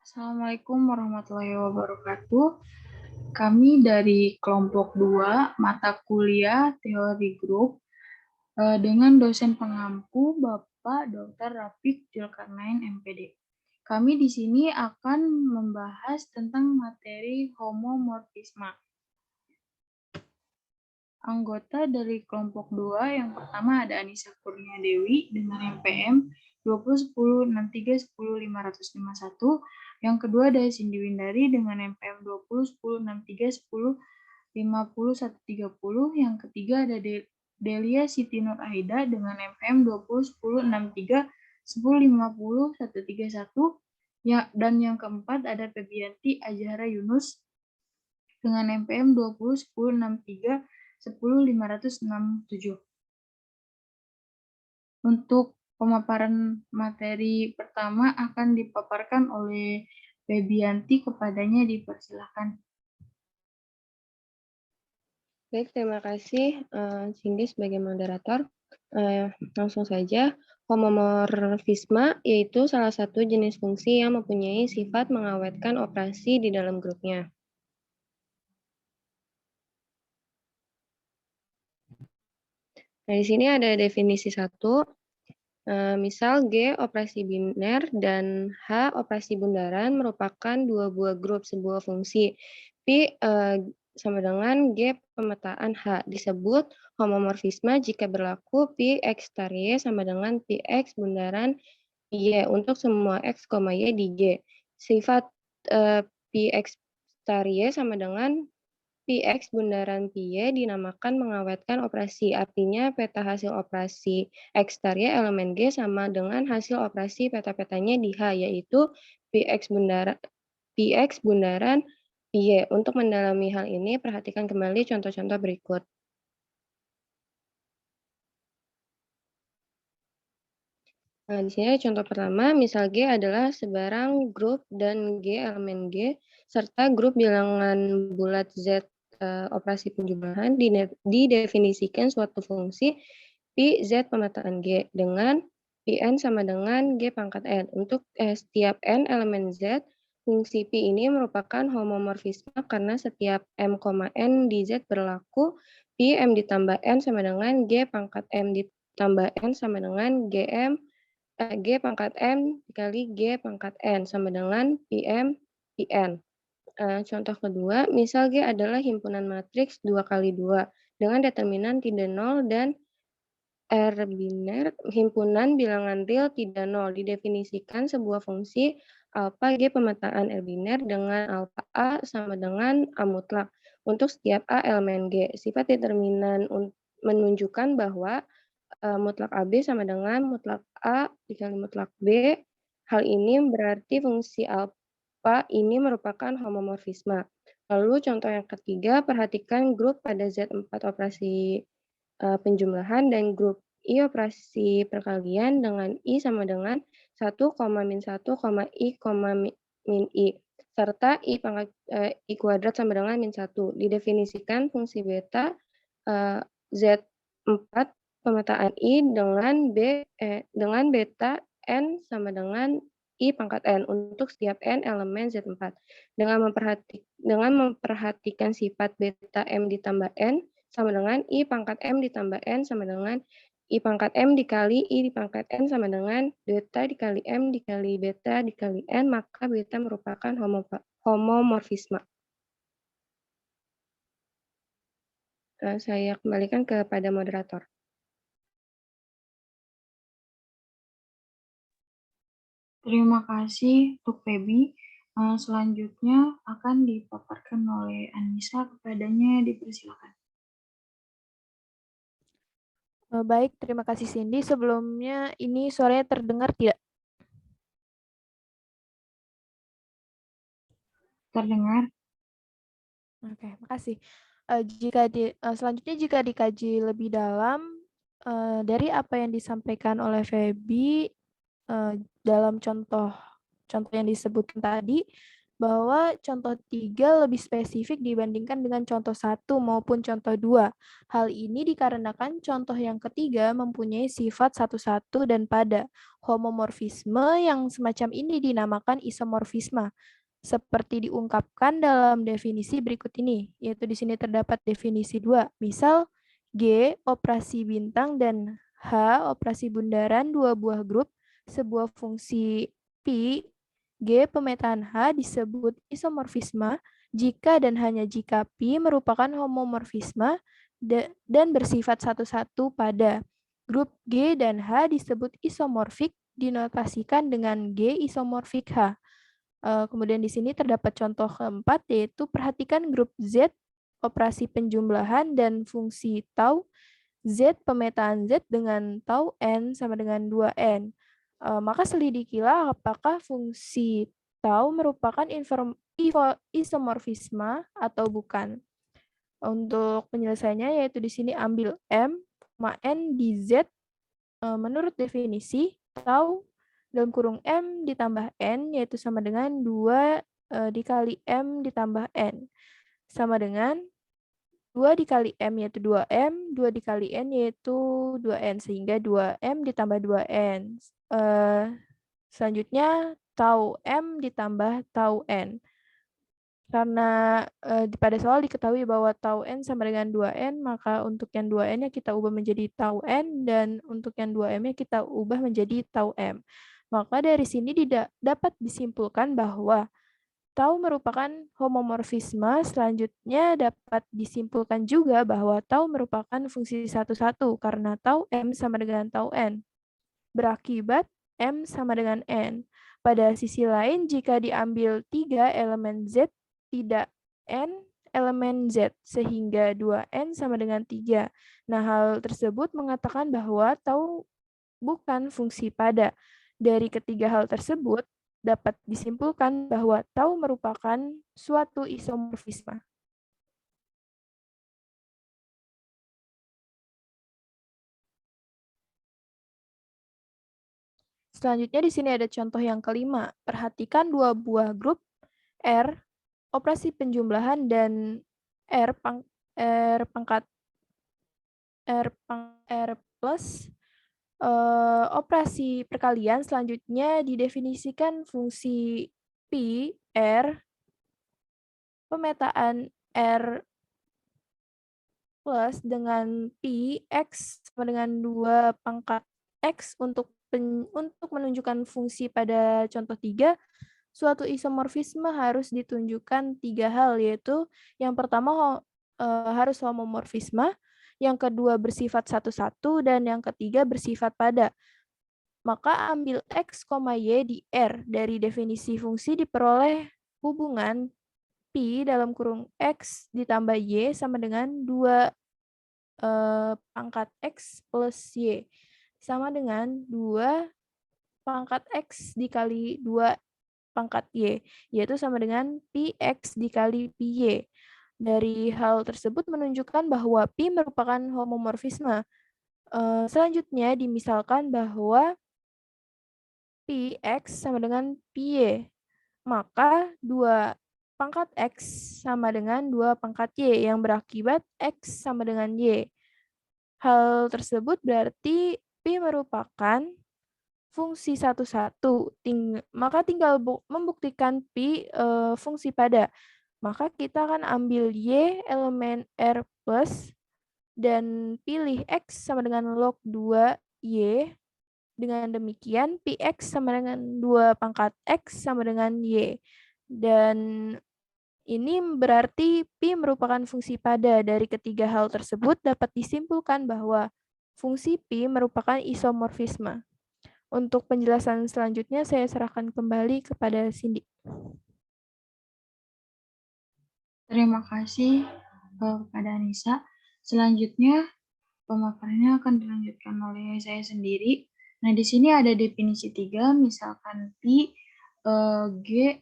Assalamualaikum warahmatullahi wabarakatuh. Kami dari kelompok 2 mata kuliah teori grup dengan dosen pengampu Bapak Dr. Rafiq Zulkarnain MPD. Kami di sini akan membahas tentang materi homomorfisme. Anggota dari kelompok 2 yang pertama ada Anissa Kurnia Dewi dengan MPM 2010631051. Yang kedua ada Cindy Windari dengan MPM 20106310501130. Yang ketiga ada Delia Siti Nur Aida dengan MPM 20106310501131. Ya, dan yang keempat ada Febianti Azhara Yunus dengan MPM 201063105567. Untuk pemaparan materi pertama akan dipaparkan oleh Febianti, kepadanya dipersilakan. Baik, terima kasih Cindy sebagai moderator. Langsung saja, homomorfisme yaitu salah satu jenis fungsi yang mempunyai sifat mengawetkan operasi di dalam grupnya. Nah, di sini ada definisi 1. Misal G operasi biner dan H operasi bundaran merupakan dua buah grup sebuah fungsi. P sama dengan G pemetaan H. Disebut homomorfisme jika berlaku Px tarie sama dengan Px bundaran Y untuk semua X, Y di G. Sifat Px tarie sama dengan Px bundaran Py dinamakan mengawetkan operasi. Artinya peta hasil operasi X tarie elemen G sama dengan hasil operasi peta-petanya di H, yaitu Px bundaran Py. Untuk mendalami hal ini, perhatikan kembali contoh-contoh berikut. Nah, di sini contoh pertama, misal G adalah sebarang grup dan G elemen G, serta grup bilangan bulat Z operasi penjumlahan didefinisikan suatu fungsi Pi Z pemetaan G dengan Pn sama dengan G pangkat N. Untuk setiap N elemen Z, fungsi Pi ini merupakan homomorfisme karena setiap M, N di Z berlaku Pi M ditambah N sama dengan G pangkat M ditambah N sama dengan G pangkat M dikali G pangkat N sama dengan PM Pn. Contoh kedua, misal G adalah himpunan matriks 2x2 dengan determinan tidak nol dan R biner, himpunan bilangan real tidak nol. Didefinisikan sebuah fungsi alpha G pemetaan R biner dengan alpha A sama dengan A mutlak untuk setiap A elemen G. Sifat determinan menunjukkan bahwa mutlak AB sama dengan mutlak A dikali mutlak B. Hal ini berarti fungsi alpha ini merupakan homomorfisme. Lalu contoh yang ketiga, perhatikan grup pada Z4 operasi penjumlahan dan grup I operasi perkalian dengan I sama dengan 1, min 1, I, min I. Serta I pangkat I kuadrat sama dengan min 1. Didefinisikan fungsi beta Z4 pemetaan I dengan beta N sama dengan I pangkat N untuk setiap N elemen Z4. Dengan memperhatikan sifat beta M ditambah N sama dengan I pangkat M ditambah N sama dengan I pangkat M dikali I pangkat N sama dengan beta dikali M dikali beta dikali N, maka beta merupakan homomorfisme. Saya kembalikan kepada moderator. Terima kasih untuk Febi. Selanjutnya akan dipaparkan oleh Anissa, kepadanya dipersilakan. Baik, terima kasih Cindy. Sebelumnya ini suaranya terdengar tidak? Terdengar. Oke, makasih. Selanjutnya jika dikaji lebih dalam dari apa yang disampaikan oleh Febi dalam contoh yang disebutkan tadi, bahwa contoh 3 lebih spesifik dibandingkan dengan contoh 1 maupun contoh 2. Hal ini dikarenakan contoh yang ketiga mempunyai sifat satu-satu dan pada. Homomorfisme yang semacam ini dinamakan isomorfisme, seperti diungkapkan dalam definisi berikut ini, yaitu di sini terdapat definisi 2. Misal, G, operasi bintang, dan H, operasi bundaran dua buah grup, sebuah fungsi pi, G, pemetaan H disebut isomorfisme jika dan hanya jika pi merupakan homomorfisme dan bersifat satu-satu pada. Grup G dan H disebut isomorfik, dinotasikan dengan G isomorfik H. Kemudian di sini terdapat contoh keempat, yaitu perhatikan grup Z, operasi penjumlahan dan fungsi tau, Z pemetaan Z dengan tau N sama dengan 2N. Maka selidikilah apakah fungsi tau merupakan isomorfisme atau bukan. Untuk penyelesaiannya yaitu di sini ambil M, N di Z. Menurut definisi, tau dalam kurung M ditambah N yaitu sama dengan 2 dikali M ditambah N. Sama dengan 2 dikali M yaitu 2M, 2 dikali N yaitu 2N, sehingga 2M ditambah 2N. Selanjutnya, tau M ditambah tau N. Karena pada soal diketahui bahwa tau N sama dengan 2N, maka untuk yang 2N-nya kita ubah menjadi tau N, dan untuk yang 2M-nya kita ubah menjadi tau M. Maka dari sini dapat disimpulkan bahwa tau merupakan homomorfisme. Selanjutnya dapat disimpulkan juga bahwa tau merupakan fungsi satu-satu karena tau M sama dengan tau N. Berakibat M sama dengan N. Pada sisi lain, jika diambil 3 elemen Z, tidak N elemen Z, sehingga 2N sama dengan 3. Nah, hal tersebut mengatakan bahwa tau bukan fungsi pada. Dari ketiga hal tersebut, dapat disimpulkan bahwa tau merupakan suatu isomorfisme. Selanjutnya di sini ada contoh yang kelima. Perhatikan dua buah grup R, operasi penjumlahan, dan R pangkat R plus operasi perkalian. Selanjutnya didefinisikan fungsi pi R, pemetaan R plus dengan pi X sama dengan 2 pangkat X untuk menunjukkan fungsi pada contoh 3, suatu isomorfisme harus ditunjukkan 3 hal, yaitu yang pertama harus homomorfisme, yang kedua bersifat satu-satu, dan yang ketiga bersifat pada. Maka ambil X, Y di R. Dari definisi fungsi diperoleh hubungan pi dalam kurung X ditambah Y sama dengan 2 pangkat X plus Y. Sama dengan 2 pangkat X dikali 2 pangkat Y, yaitu sama dengan pi X dikali pi Y. Dari hal tersebut menunjukkan bahwa pi merupakan homomorfisme. Selanjutnya dimisalkan bahwa pi X sama dengan pi Y. Maka 2 pangkat X sama dengan 2 pangkat Y yang berakibat X sama dengan Y. Hal tersebut berarti pi merupakan fungsi satu-satu. Maka tinggal membuktikan pi fungsi pada. Maka kita akan ambil Y elemen R plus dan pilih X sama dengan log 2Y. Dengan demikian pi X sama dengan 2 pangkat X sama dengan Y. Dan ini berarti pi merupakan fungsi pada. Dari ketiga hal tersebut dapat disimpulkan bahwa fungsi pi merupakan isomorfisme. Untuk penjelasan selanjutnya saya serahkan kembali kepada Cindy. Terima kasih kepada Anissa. Selanjutnya pemaparannya akan dilanjutkan oleh saya sendiri. Nah, di sini ada definisi 3, misalkan pi G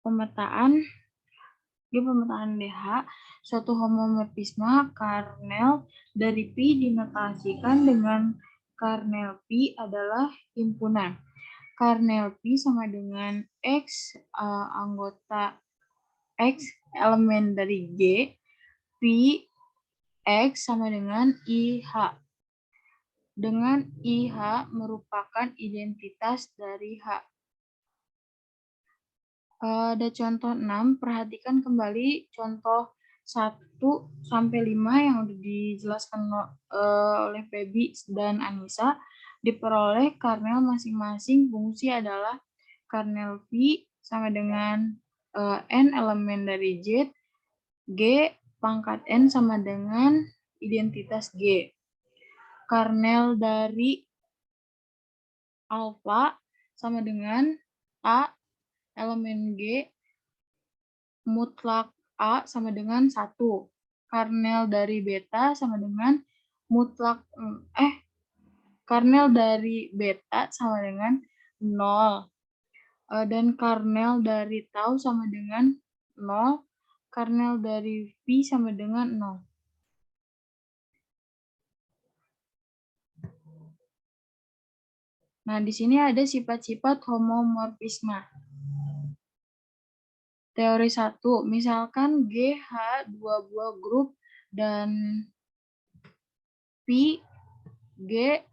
pemetaan DH, suatu homomorfisme kernel dari pi dinotasikan dengan kernel pi adalah himpunan. Kernel P sama dengan X anggota X elemen dari G, P X sama dengan IH. Dengan IH merupakan identitas dari H. Ada contoh 6, perhatikan kembali contoh 1 sampai 5 yang sudah dijelaskan oleh Febi dan Anissa. Diperoleh kernel masing-masing fungsi adalah kernel V sama dengan N elemen dari Z, G pangkat N sama dengan identitas G. Kernel dari alpha sama dengan A elemen G mutlak A sama dengan 1. Kernel dari beta sama dengan kernel dari beta sama dengan 0. Dan kernel dari tau sama dengan 0. Kernel dari V sama dengan 0. Nah, di sini ada sifat-sifat homomorfisme. Teori 1, misalkan GH dua buah grup dan P G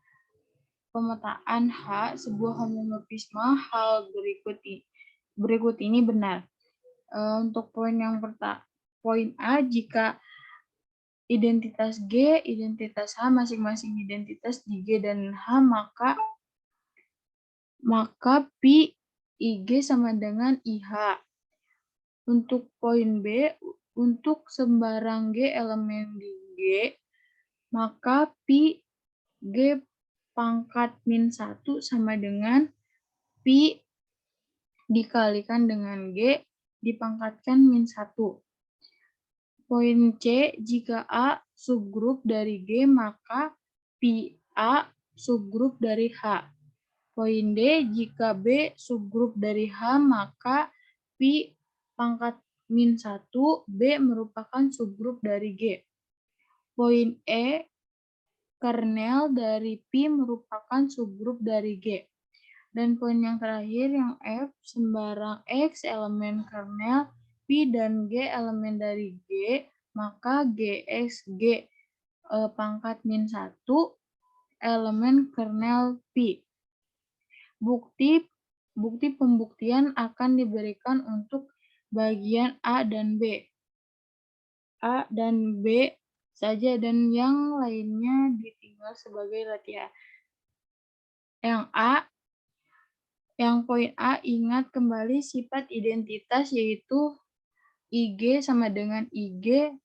pemetaan H sebuah homomorfisme, hal berikut ini benar. Untuk poin yang pertama, poin A, jika identitas G, identitas H masing-masing identitas di G dan H, maka Pi IG sama dengan IH. Untuk poin B, untuk sembarang G elemen di G, maka Pi G pangkat min 1 sama dengan Pi dikalikan dengan G dipangkatkan min 1. Poin C, jika A subgrup dari G, maka Pi A subgrup dari H. Poin D, jika B subgrup dari H, maka Pi pangkat min 1, B merupakan subgrup dari G. Poin E, kernel dari Pi merupakan subgrup dari G. Dan poin yang terakhir, yang F, sembarang X elemen kernel Pi dan G elemen dari G, maka GX G pangkat min 1 elemen kernel Pi. Bukti pembuktian akan diberikan untuk bagian A dan B. A dan B saja dan yang lainnya ditinggal sebagai latihan. Yang poin A, ingat kembali sifat identitas yaitu IG sama dengan IG.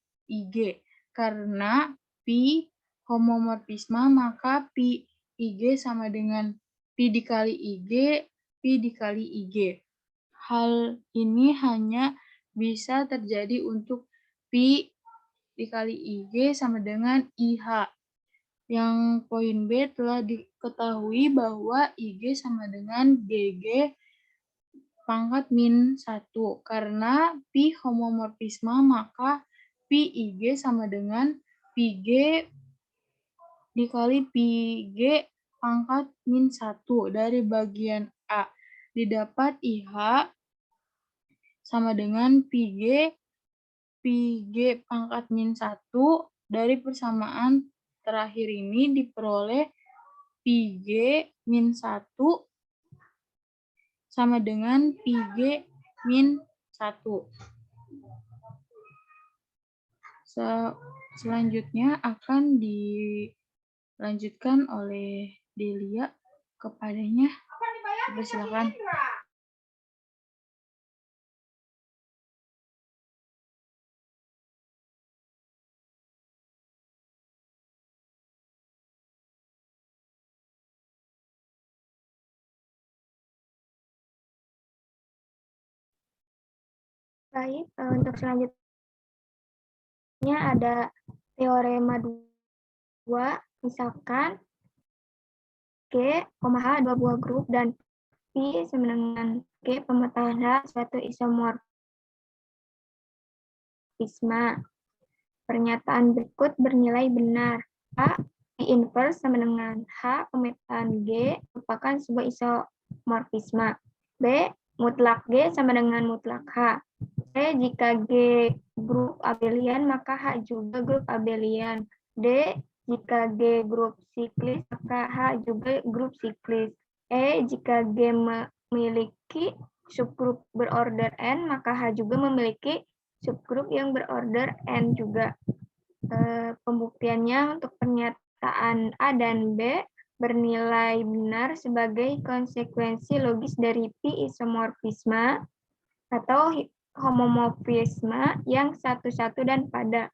Karena Pi homomorfisme, maka Pi IG sama dengan Pi dikali IG, Pi dikali IG. Hal ini hanya bisa terjadi untuk Pi dikali IG sama dengan IH. Yang poin B, telah diketahui bahwa IG sama dengan GG pangkat min 1. Karena Pi homomorfisme, maka Pi IG sama dengan Pi G dikali Pi G pangkat min 1 dari bagian A. Didapat IH sama dengan Pi G pangkat min 1 dari persamaan terakhir ini diperoleh Pi G min 1 sama dengan Pi G min 1. Selanjutnya akan dilanjutkan oleh Delia kepadanya. Silakan. Baik, untuk selanjutnya ada teorema 2, misalkan G, H dua buah grup dan Pi sama dengan G pemetaan H suatu isomorfisme. Pernyataan berikut bernilai benar. A, Pi inverse sama dengan H pemetaan G merupakan sebuah isomorfisme. B. Mutlak G sama dengan mutlak H. C. Jika G grup abelian, maka H juga grup abelian. D. Jika G grup siklis, maka H juga grup siklis. E. Jika G memiliki subgrup berorder N, maka H juga memiliki subgrup yang berorder N juga. Pembuktiannya untuk pernyataan A dan B bernilai benar sebagai konsekuensi logis dari pi isomorfisme atau homomorfisme yang satu-satu dan pada.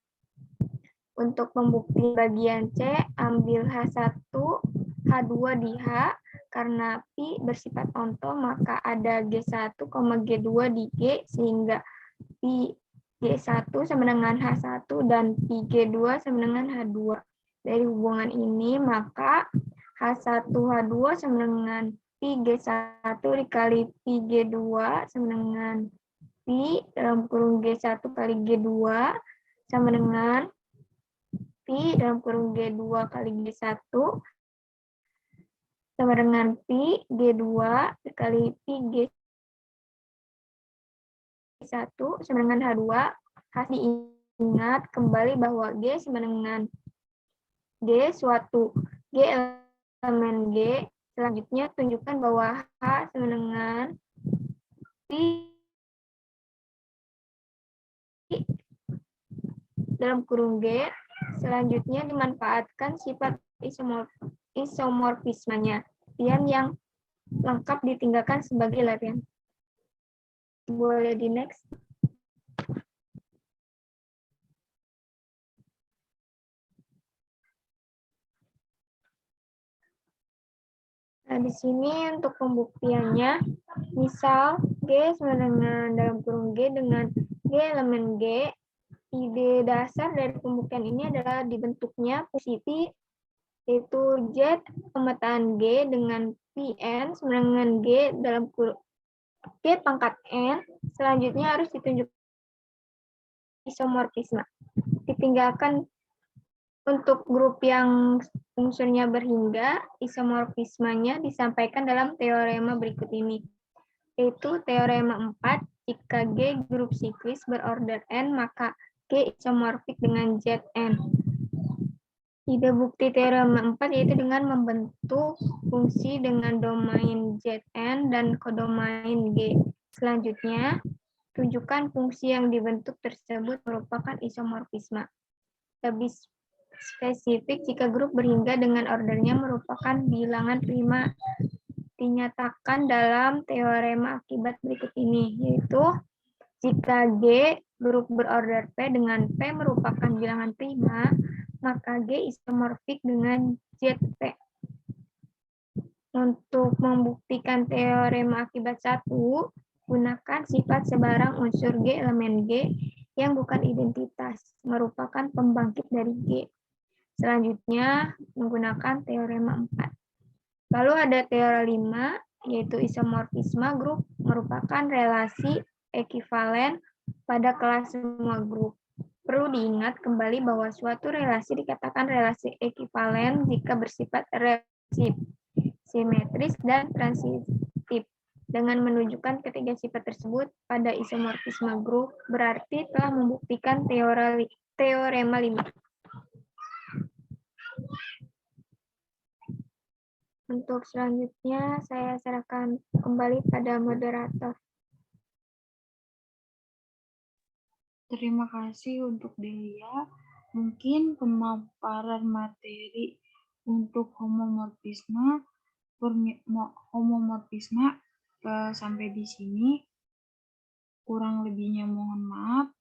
Untuk pembukti bagian C, ambil H1, H2 di H, karena pi bersifat onto, maka ada G1, G2 di G, sehingga pi G1 sama dengan H1 dan pi G2 sama dengan H2. Dari hubungan ini, maka H1, H2 sama dengan pi G1 dikali pi G2 sama dengan pi dalam kurung G1 kali G2 sama dengan pi dalam kurung G2 kali G1 sama dengan pi G2 dikali pi G1 sama dengan H2. Harus diingat kembali bahwa G sama dengan G suatu G elemen G. Selanjutnya tunjukkan bahwa H sama dengan pi dalam kurung G. Selanjutnya dimanfaatkan sifat isomorfismenya. Yang lengkap ditinggalkan sebagai latihan. Boleh di next. Nah, di sini untuk pembuktiannya, misal G sama dengan dalam kurung G dengan G elemen G, ide dasar dari pembuktian ini adalah dibentuknya fungsi pi, yaitu Z pemetaan G dengan Pn sama dengan G dalam kurung G pangkat N. Selanjutnya harus ditunjuk isomorfisme. Ditinggalkan untuk grup yang unsurnya berhingga, isomorfismenya disampaikan dalam teorema berikut ini, yaitu teorema 4, jika G grup siklis berorder N, maka G isomorfik dengan Zn. Ide bukti teorema 4 yaitu dengan membentuk fungsi dengan domain Zn dan kodomain G. Selanjutnya, tunjukkan fungsi yang dibentuk tersebut merupakan isomorfisme. Lebih spesifik, jika grup berhingga dengan ordernya merupakan bilangan prima, dinyatakan dalam teorema akibat berikut ini, yaitu jika G grup berorder P dengan P merupakan bilangan prima, maka G isomorfik dengan ZP. Untuk membuktikan teorema akibat 1, gunakan sifat sebarang unsur G elemen G yang bukan identitas, merupakan pembangkit dari G. Selanjutnya, menggunakan teorema 4. Lalu ada teorema 5, yaitu isomorfisme grup merupakan relasi ekivalen pada kelas semua grup. Perlu diingat kembali bahwa suatu relasi dikatakan relasi ekivalen jika bersifat resip, simetris, dan transitif. Dengan menunjukkan ketiga sifat tersebut pada isomorfisme grup, berarti telah membuktikan teorema 5. Untuk selanjutnya, saya serahkan kembali pada moderator. Terima kasih untuk Delia. Mungkin pemaparan materi untuk homomorfisme sampai di sini. Kurang lebihnya mohon maaf.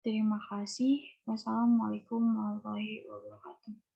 Terima kasih. Wassalamualaikum warahmatullahi wabarakatuh.